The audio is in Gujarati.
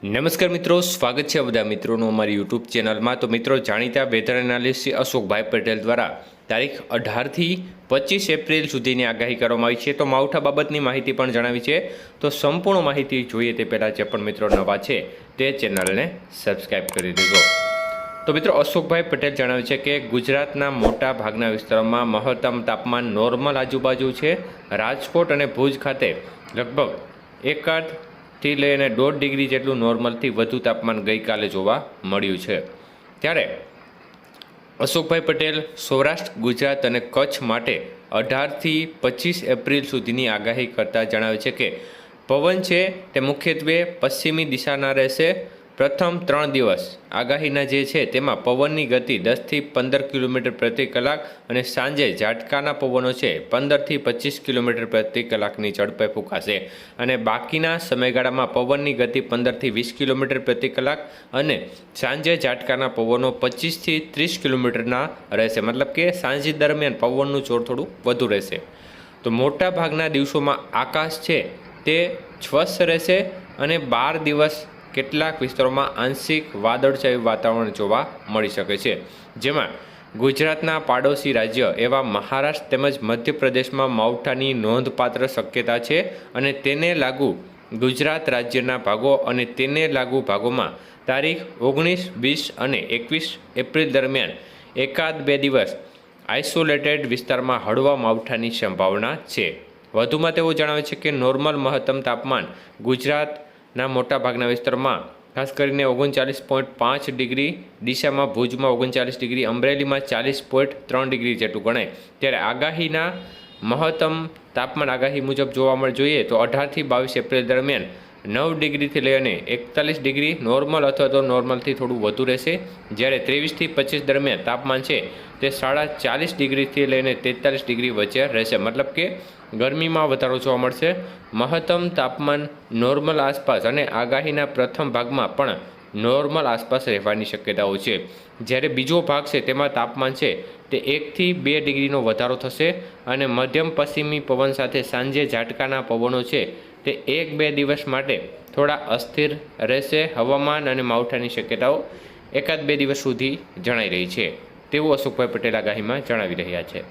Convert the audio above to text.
નમસ્કાર મિત્રો, સ્વાગત છે બધા મિત્રોનું અમારી યુટ્યુબ ચેનલમાં। તો મિત્રો, જાણીતા વેધર એનાલિસ્ટ અશોકભાઈ પટેલ દ્વારા તારીખ 18થી 25 એપ્રિલ સુધીની આગાહી કરવામાં આવી છે। તો માવઠા બાબતની માહિતી પણ જણાવી છે। તો સંપૂર્ણ માહિતી જોઈએ તે પહેલાં જે પણ મિત્રો નવા છે તે ચેનલને સબસ્ક્રાઈબ કરી દેજો। તો મિત્રો, અશોકભાઈ પટેલ જણાવે છે કે ગુજરાતના મોટા ભાગના વિસ્તારોમાં મહત્તમ તાપમાન નોર્મલ આજુબાજુ છે। રાજકોટ અને ભુજ ખાતે લગભગ 1થી લઈને 1.5 ડિગ્રી જેટલું નોર્મલથી વધુ તાપમાન ગઈકાલે જોવા મળ્યું છે। ત્યારે અશોકભાઈ પટેલ સૌરાષ્ટ્ર, ગુજરાત અને કચ્છ માટે 18થી 25 એપ્રિલ સુધીની આગાહી કરતા જણાવે છે કે પવન છે તે મુખ્યત્વે પશ્ચિમી દિશાના રહેશે। પ્રથમ 3 દિવસ આગાહીના જે છે તેમાં પવનની ગતિ 10થી 15 કિલોમીટર પ્રતિ કલાક અને સાંજે ઝાટકાના પવનો છે 15થી 25 કિલોમીટર પ્રતિ કલાકની ઝડપે ફૂંકાશે અને બાકીના સમયગાળામાં પવનની ગતિ 15થી 20 કિલોમીટર પ્રતિ કલાક અને સાંજે ઝાટકાના પવનો 25થી 30 કિલોમીટરના રહેશે। મતલબ કે સાંજ દરમિયાન પવનનું જોર થોડું વધુ રહેશે। તો મોટા ભાગના દિવસોમાં આકાશ છે તે સ્વચ્છ રહેશે અને 12 દિવસ કેટલાક વિસ્તારોમાં આંશિક વાદળછાયું વાતાવરણ જોવા મળી શકે છે, જેમાં ગુજરાતના પાડોશી રાજ્ય એવા મહારાષ્ટ્ર તેમજ મધ્યપ્રદેશમાં માવઠાની નોંધપાત્ર શક્યતા છે અને તેને લાગુ ગુજરાત રાજ્યના ભાગો અને તેને લાગુ ભાગોમાં તારીખ 19, 20 અને 21 એપ્રિલ દરમિયાન 1-2 દિવસ આઇસોલેટેડ વિસ્તારમાં હળવા માવઠાની સંભાવના છે। વધુમાં તેઓ જણાવે છે કે નોર્મલ મહત્તમ તાપમાન ગુજરાતના મોટાભાગના વિસ્તારમાં ખાસ કરીને 39.5 ડિગ્રી, ડીસામાં ભુજમાં 39 ડિગ્રી, અમરેલીમાં 40.3 ડિગ્રી જેટલું ગણાય। ત્યારે આગાહીના મહત્તમ તાપમાન આગાહી મુજબ જોવા જોઈએ તો 18થી 22 એપ્રિલ દરમિયાન 9 ડિગ્રીથી લઈને 41 ડિગ્રી નોર્મલ અથવા તો નોર્મલથી થોડું વધુ રહેશે। જ્યારે 23થી 25 દરમિયાન તાપમાન છે તે 40 ડિગ્રીથી લઈને 43 ડિગ્રી વચ્ચે રહેશે। મતલબ કે ગરમીમાં વધારો જોવા મળશે। મહત્તમ તાપમાન નોર્મલ આસપાસ અને આગાહીના પ્રથમ ભાગમાં પણ નોર્મલ આસપાસ રહેવાની શક્યતાઓ છે। જ્યારે બીજો ભાગ છે તેમાં તાપમાન છે તે 1થી 2 ડિગ્રીનો વધારો થશે અને મધ્યમ પશ્ચિમી પવન સાથે સાંજે ઝાટકાના પવનો છે તે 1-2 દિવસ માટે થોડા અસ્થિર રહેશે। હવામાન અને માવઠાની શક્યતાઓ 1-2 દિવસ સુધી જણાઈ રહી છે તેવું અશોકભાઈ પટેલ આગાહીમાં જણાવી રહ્યા છે।